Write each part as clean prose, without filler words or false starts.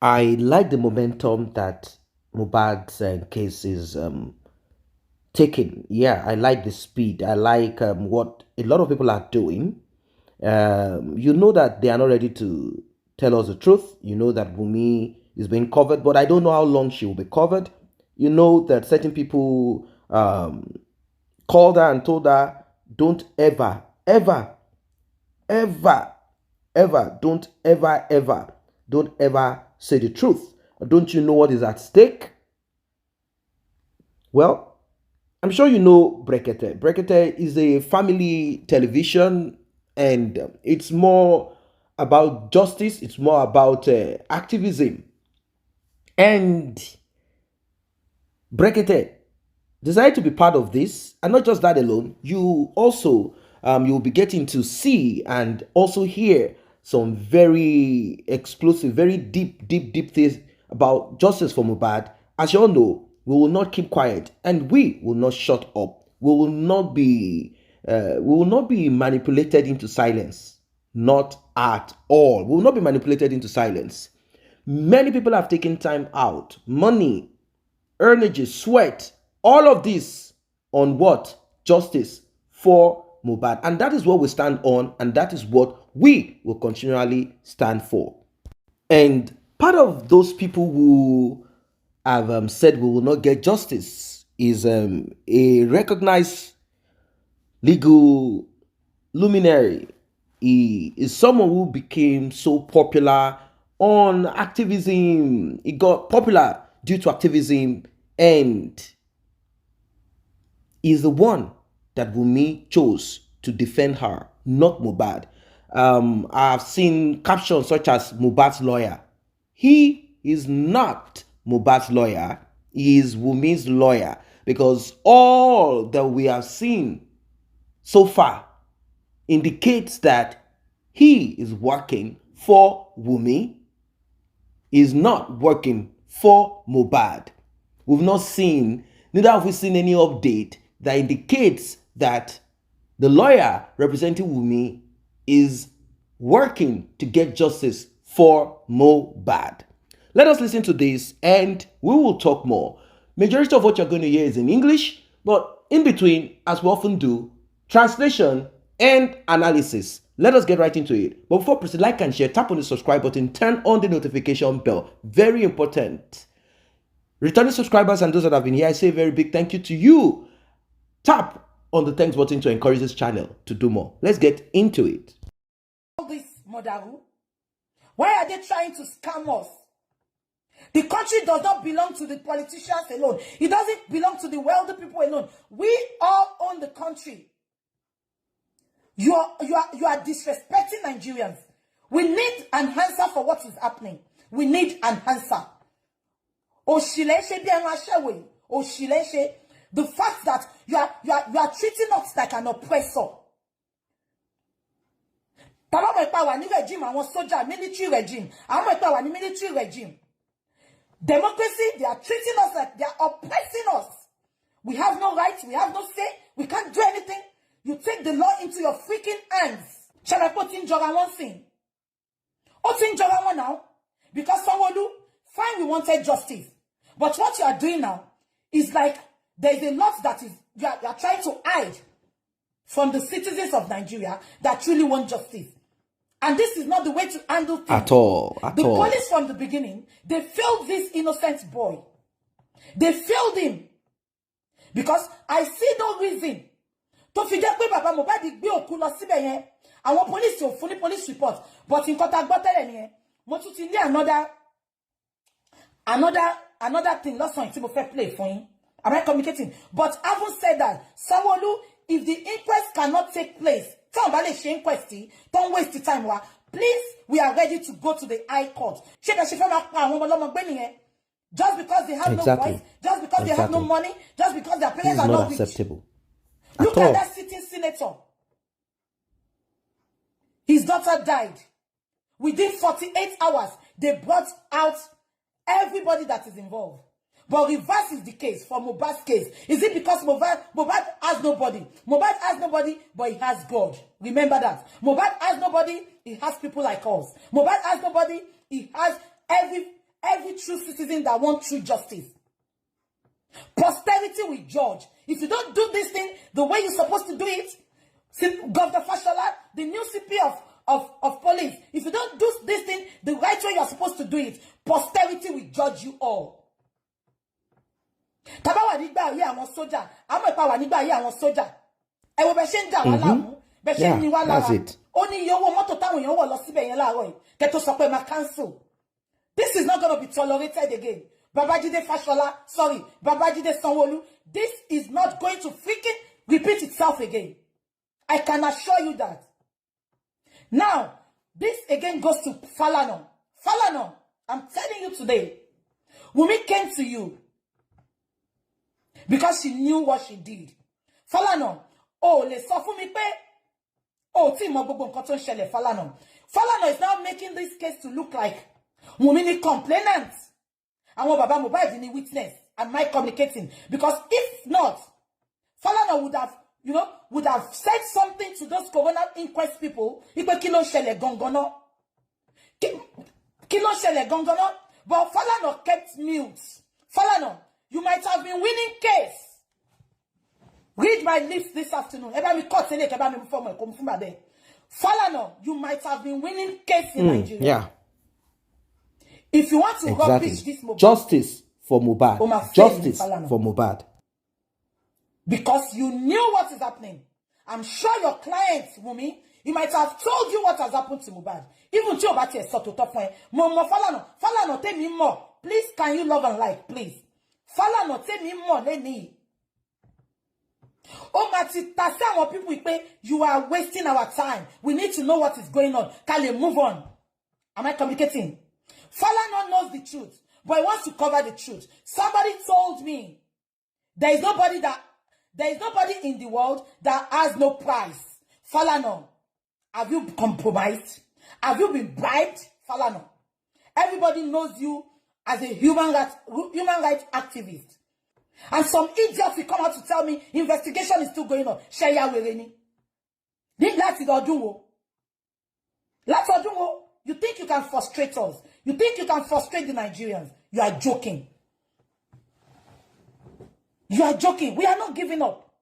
I like the momentum that Mohbad's case is taking. Yeah, I like the speed. I like what a lot of people are doing. You know that they are not ready to tell us the truth. You know that Wunmi is being covered, but I don't know how long she will be covered. You know that certain people called her and told her, don't ever, ever, ever, ever, don't ever say the truth. Don't you know what is at stake? Well, I'm sure you know Brekete. Brekete is a family television, and it's more about justice, it's more about activism. And Brekete decided to be part of this, and not just that alone, you also you'll be getting to see and also hear some very explosive, very deep things about justice for Mohbad. As you all know, we will not keep quiet, and we will not shut up. We will not be manipulated into silence. Not at all. We will not be manipulated into silence. Many people have taken time out, money, energy, sweat, all of this on what? Justice for Mohbad. And that is what we stand on, and that is what we will continually stand for. And part of those people who have said we will not get justice is a recognized legal luminary. He is someone who became so popular on activism. He got popular due to activism, and is the one that Wunmi chose to defend her, not Mohbad. I've seen captions such as Mohbad's lawyer. He is not Mohbad's lawyer. He is Wunmi's lawyer, because all that we have seen so far indicates that he is working for Wunmi, is not working for Mohbad. Neither have we seen any update that indicates that the lawyer representing Wunmi is working to get justice for Mohbad. Let us listen to this and we will talk more. Majority of what you're going to hear is in English, but in between, as we often do, translation and analysis. Let us get right into it. But before proceed, like and share, tap on the subscribe button, turn on the notification bell. Very important. Returning subscribers and those that have been here, I say a very big thank you to you. Tap on the thanks button to encourage this channel to do more. Let's get into it. All this Modaru, why are they trying to scam us? The country does not belong to the politicians alone. It doesn't belong to the wealthy people alone. We all own the country. You are disrespecting Nigerians. We need an answer for what is happening. We need an answer. The fact that you are treating us like an oppressor. Military regime. Military regime. Democracy, they are treating us like they are oppressing us. We have no rights, we have no say, we can't do anything. You take the law into your freaking hands. Shall I put in Joga one thing? What's in Joga one now? Because Sanwo-Olu, fine, we wanted justice. But what you are doing now is like there's a lot that is you are trying to hide from the citizens of Nigeria that truly want justice. And this is not the way to handle things. At all. The police from the beginning, they failed this innocent boy. They failed him. Because I see no reason to forget where Baba Mohbad gbe oku lọ síbẹ̀ yẹn. Àwọn police ò fún ní police report. But in kota gbọ́ tẹ́lẹ̀ nìyẹn. Mo tún ti ní another thing lọ́sàn-án tí mo fẹ́ play fún yín. Am I communicating? But having said that, Sanwo-Olu, if the inquest cannot take place, don't waste the time. Please, we are ready to go to the High Court. Just because they have no voice, just because they have no money, just because their parents are not acceptable. Look at that sitting senator. His daughter died. Within 48 hours, they brought out everybody that is involved. But reverse is the case for Mohbad's case. Is it because Mohbad has nobody? Mohbad has nobody, but he has God. Remember that. Mohbad has nobody, he has people like us. Mohbad has nobody, he has every true citizen that wants true justice. Posterity will judge. If you don't do this thing the way you're supposed to do it, Governor Fashola, the new CP of police, if you don't do this thing the right way you're supposed to do it, posterity will judge you all. Tabawa nigba ye àwọn sójà, àmọ́ ipa wà nígbà ye àwọn sójà. Ẹ wo bẹ́ ṣe ń jà wá láàmú, bẹ́ ṣe ń ní wá lára. Ó ní iye owó mọ́tò táwọn èèyàn wọ̀ lọ síbẹ̀ yẹn láàárọ̀ yìí, kẹ́ tó sọ pé ma cancel. This is not going to be tolerated again. Babajide Fashola, sorry, Babajide Sanwo-Olu, this is not going to freaking repeat itself again. I can assure you that. Now, this again goes to Falana. Falana, I'm telling you today, Wunmi came to you because she knew what she did. Falana, le sọ fún mi pé, tí mo gbogbo nǹkan tó ń ṣẹlẹ̀ Falana. Falana is now making this case to look like Wunmi ni complainant. Àwọn baba Mohbad ni witness. Am I communicating? Because if not, Falana would have said something to those corona inquest people. Ipe kí ló ṣẹlẹ̀ gangan. Kí ló ṣẹlẹ̀ gangan. But Falana kept mute. Falana, you might have been winning case. Read my lips this afternoon. Falana, you might have been winning case in Nigeria. Yeah. If you want to rubbish this Mohbad, justice for Mohbad. Justice for Mohbad. Because you knew what is happening. I'm sure your clients, Wunmi, he might have told you what has happened to Mohbad. Even to about your sort of top point. Falana, tell me more. Please, can you love and like, please? Falana, tell me more. Let me. Oh, Mati, people, you are wasting our time. We need to know what is going on. Can you move on? Am I communicating? Falana knows the truth, but he wants to cover the truth. Somebody told me there is nobody in the world that has no price. Falana, have you compromised? Have you been bribed? Falana, everybody knows you as a human rights activist. And some idiots will come out to tell me investigation is still going on. Sheya Wereni. You think you can frustrate us? You think you can frustrate the Nigerians? You are joking. You are joking. We are not giving up.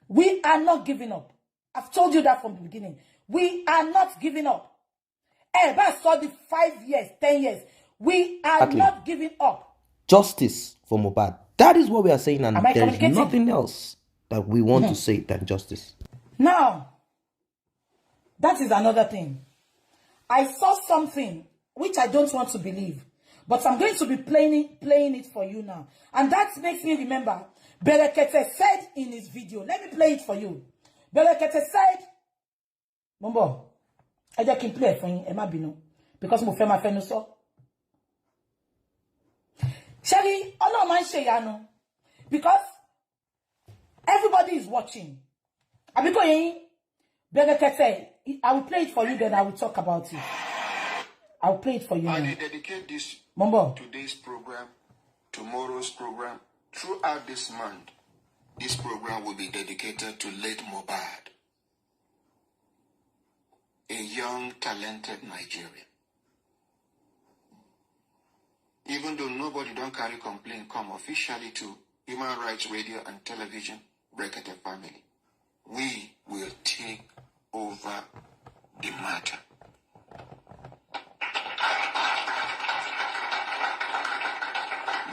We are not giving up. I've told you that from the beginning. We are not giving up. I saw the 5 years, 10 years. We are not giving up. Justice for Mohbad. That is what we are saying, and there is nothing else that we want to say than justice. Now, that is another thing. I saw something which I don't want to believe, but I'm going to be playing it for you now. And that makes me remember, Brekete said in his video, let me play it for you. Brekete said, Mombo, I just can play it for you, Emma Bino, because my friend so. Sherry, all man Sheyano, because everybody is watching. I will play it for you, then I will talk about it. I will play it for you. I dedicate this today's program, tomorrow's program, throughout this month. This program will be dedicated to late Mohbad, a young, talented Nigerian. Even though nobody don't carry complaint come officially to Human Rights Radio and Television, Brekete family, we will take over the matter.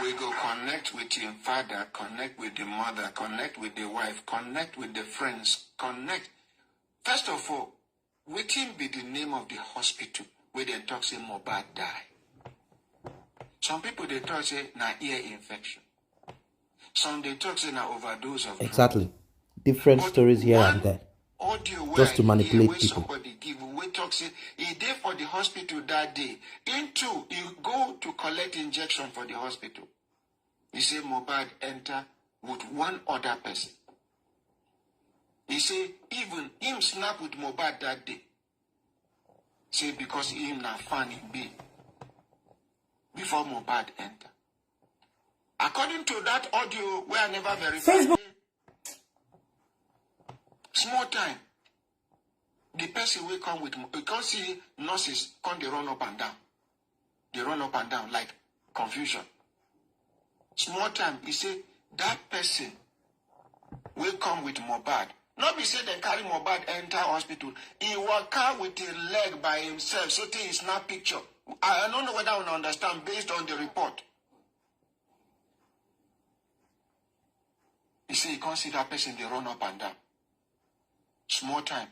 We go connect with your father, connect with the mother, connect with the wife, connect with the friends, connect. First of all, what be the name of the hospital where they talk say Mohbad die? Some people they talk say na ear infection. Some they talk say na overdose of exactly. Different stories here and there. Just to manipulate people. Somebody give we talk say he there for the hospital that day. Into you go to collect injection for the hospital. He say Mohbad enter with one other person. He say even him snap with Mohbad that day. Say because him na fan him be. Before Mohbad enter. According to that audio where I never verified, small time, the person will come with, because he nurses come they run up and down. they run up and down like confusion. Small time, he say, that person will come with Mohbad. Not be say they carry Mohbad enter hospital. He walk out with a leg by himself, so he snap picture. I don't know whether I understand based on the report. He say he can't see that person, they run up and down. Small time,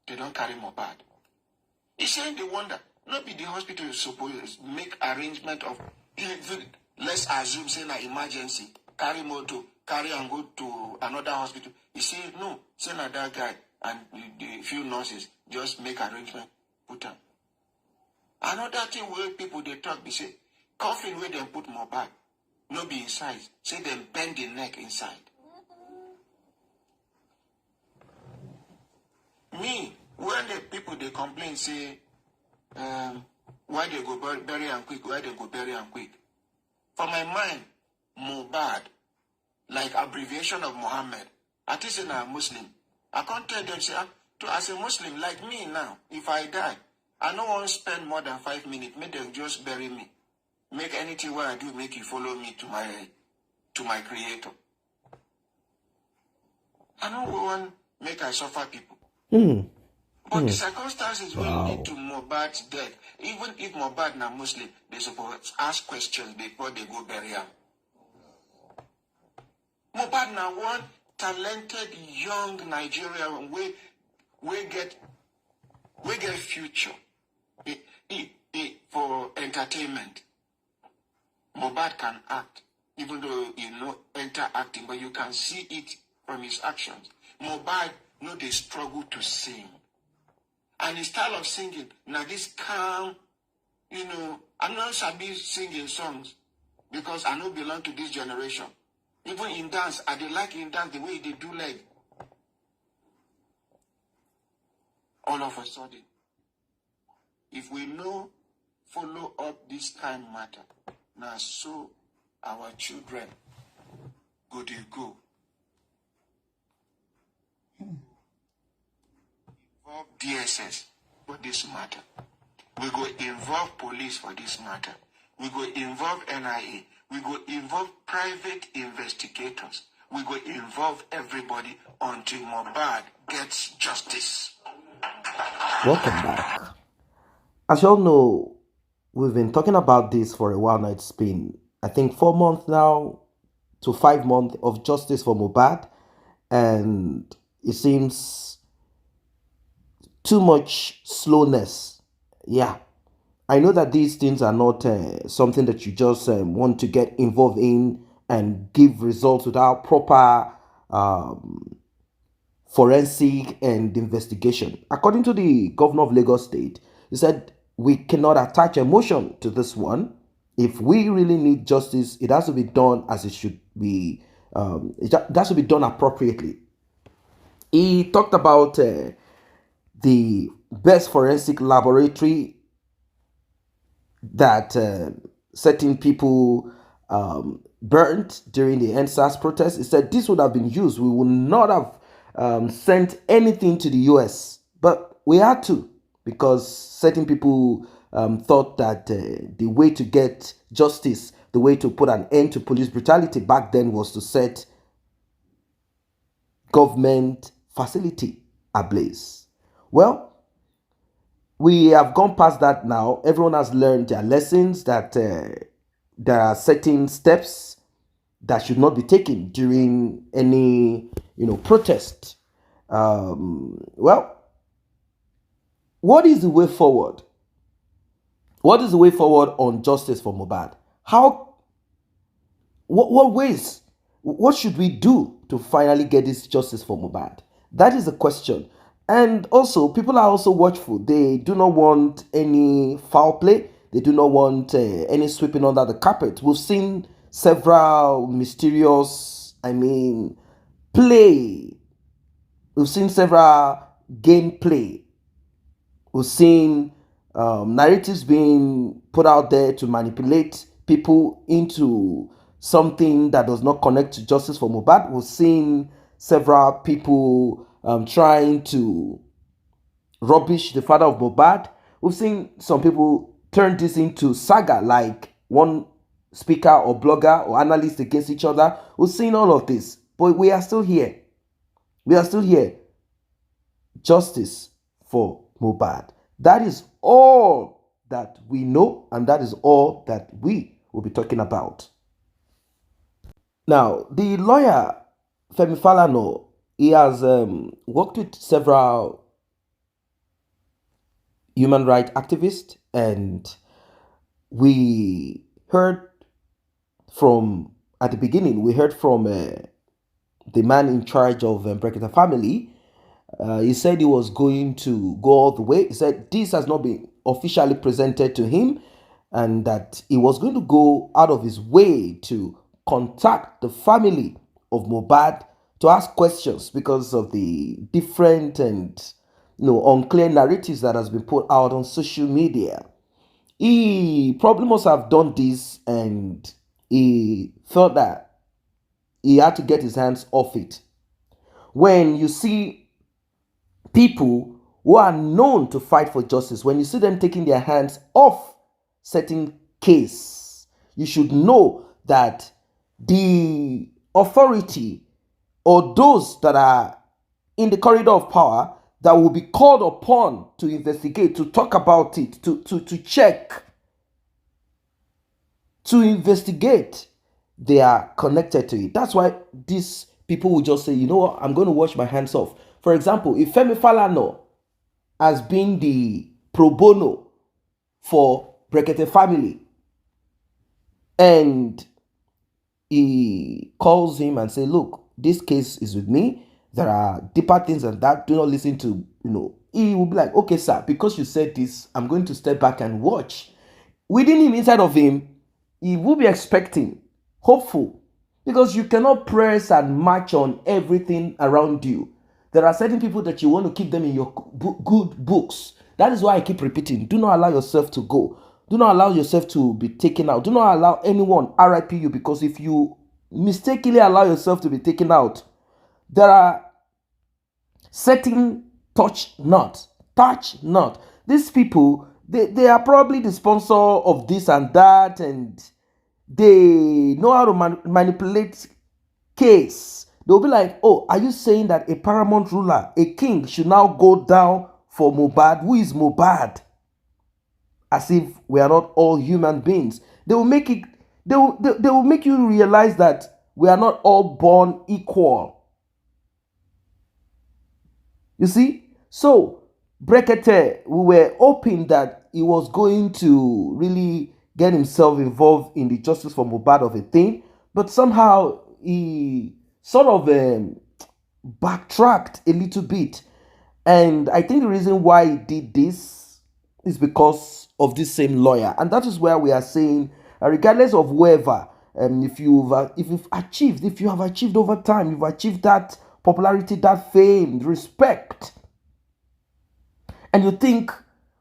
they don't carry Mohbad. He saying they wonder, not be the hospital is supposed to make arrangement of, let's assume say na emergency, carry motor, carry and go to another hospital. He say no, say na that guy and the few nurses just make arrangement, put him. Another thing where people they talk, they say, coffin where they put Mohbad, no be inside, say them bend the neck inside. Me, when the people they complain, say, why they go bury and quick, why they go bury and quick. For my mind, Mohbad, like abbreviation of Muhammad, at least in a Muslim, I can't tell them, say, as a Muslim, like me now, if I die, I don't want to spend more than 5 minutes, make them just bury me. Make anything what I do, make you follow me to my creator. I don't want make I suffer people. But the circumstances will lead to Mohbad's death. Even if Mohbad na Muslim, they supposed to ask questions before they go bury him. Mohbad na one talented young Nigerian we get future for entertainment. Mohbad can act, even though you know enter acting, but you can see it from his actions. Mohbad know they struggle to sing. And his style of singing, now this calm, I'm not sabi singing songs because I don't belong to this generation. Even in dance, I dey like in dance the way they do leg. All of a sudden, if we know follow up this kind matter, now so our children go dey go. Involve DSS for this matter. We go involve police for this matter. We go involve NIA. We go involve private investigators. We go involve everybody until Mohbad gets justice. Welcome back. As you all know, we've been talking about this for a while now. It's been, I think, 4 months now to 5 months of justice for Mohbad. And it seems too much slowness. Yeah. I know that these things are not something that you just want to get involved in and give results without proper forensic and investigation. According to the governor of Lagos State, he said, we cannot attach emotion to this one. If we really need justice, it has to be done as it should be. It has to be done appropriately. He talked about the best forensic laboratory that certain people burnt during the NSAS protest. He said this would have been used. We would not have sent anything to the US, but we had to because certain people thought that the way to get justice, the way to put an end to police brutality back then was to set government facility ablaze. Well, we have gone past that now. Everyone has learned their lessons that there are certain steps that should not be taken during any, protest. Well, what is the way forward? What is the way forward on justice for Mohbad? What ways? What should we do to finally get this justice for Mohbad? That is the question. And also, people are also watchful. They do not want any foul play. They do not want any sweeping under the carpet. We've seen several mysterious, play. We've seen several gameplay. We've seen narratives being put out there to manipulate people into something that does not connect to justice for Mohbad. We've seen several people trying to rubbish the father of Mohbad. We've seen some people turn this into saga, like one speaker or blogger or analyst against each other. We've seen all of this, but we are still here. We are still here. Justice for Mohbad. That is all that we know, and that is all that we will be talking about. Now, the lawyer Femi Falana, he has worked with several human rights activists, and we heard from, at the beginning, we heard from the man in charge of Brekete family. He said he was going to go all the way. He said this has not been officially presented to him, and that he was going to go out of his way to contact the family of Mohbad to ask questions because of the different and unclear narratives that has been put out on social media. He probably must have done this, and he felt that he had to get his hands off it. When you see people who are known to fight for justice, when you see them taking their hands off certain case, you should know that the authority or those that are in the corridor of power that will be called upon to investigate, to talk about it, to check, to investigate, they are connected to it. That's why these people will just say, you know what, I'm going to wash my hands off. For example, if Femi Falana has been the pro bono for Brekete family, and he calls him and say, look, this case is with me, there are deeper things than that, do not listen to, he will be like, okay sir, because you said this, I'm going to step back and watch. Within him, inside of him, he will be expecting, hopeful, because you cannot press and march on everything around you. There are certain people that you want to keep them in your good books. That is why I keep repeating, do not allow yourself to go. Do not allow yourself to be taken out. Do not allow anyone RIP you, because if you mistakenly allow yourself to be taken out, there are certain touch not. These people, they are probably the sponsor of this and that, and they know how to manipulate case. They'll be like, oh, are you saying that a paramount ruler, a king, should now go down for Mohbad? Who is Mohbad? As if we are not all human beings. They will make it, they will make you realize that we are not all born equal. You see? So, Brekete, we were hoping that he was going to really get himself involved in the justice for Mohbad of a thing, but somehow he sort of backtracked a little bit. And I think the reason why he did this is because of this same lawyer. And that is where we are saying, regardless of whoever, if you have achieved over time, you've achieved that popularity, that fame, respect, and you think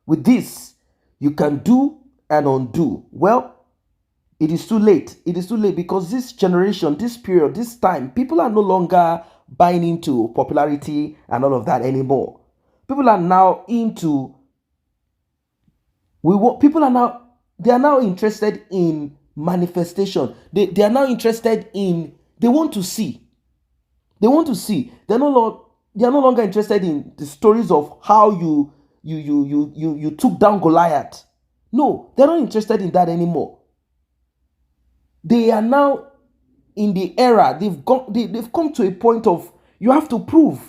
with this you can do and undo, well, it is too late. It is too late, because this generation, this period, this time, people are no longer buying into popularity and all of that anymore. People are now into, they are now interested in manifestation. They are now interested in, they want to see. They're no longer interested in the stories of how you took down Goliath. No, they're not interested in that anymore. They are now in the era, they've come to a point of, you have to prove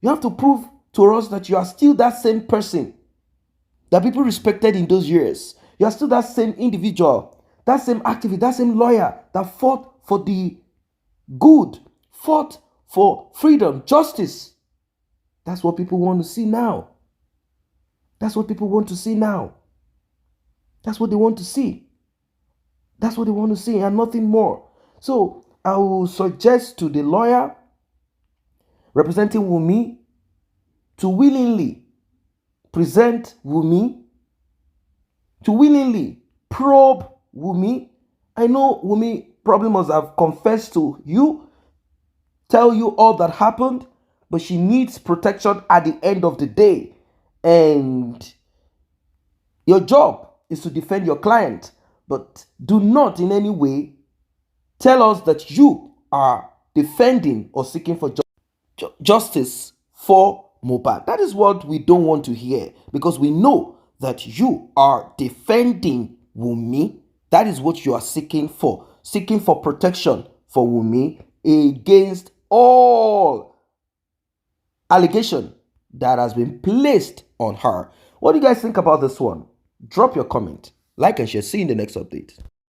to us that you are still that same person that people respected in those years. You are still that same individual, that same activist, that same lawyer that fought for the good, fought for freedom, justice. That's what people want to see now. That's what people want to see now. That's what they want to see. That's what they want to see, and nothing more. So I will suggest to the lawyer representing Wunmi to willingly present Wunmi, to willingly probe Wunmi. I know Wunmi probably must have confessed to you, tell you all that happened, but she needs protection at the end of the day. And your job is to defend your client, but do not in any way tell us that you are defending or seeking for justice for Mohbad. That is what we don't want to hear, because we know that you are defending Wunmi. That is what you are seeking for protection for Wunmi against all allegation that has been placed on her. What do you guys think about this one? Drop your comment, like and share. See you in the next update.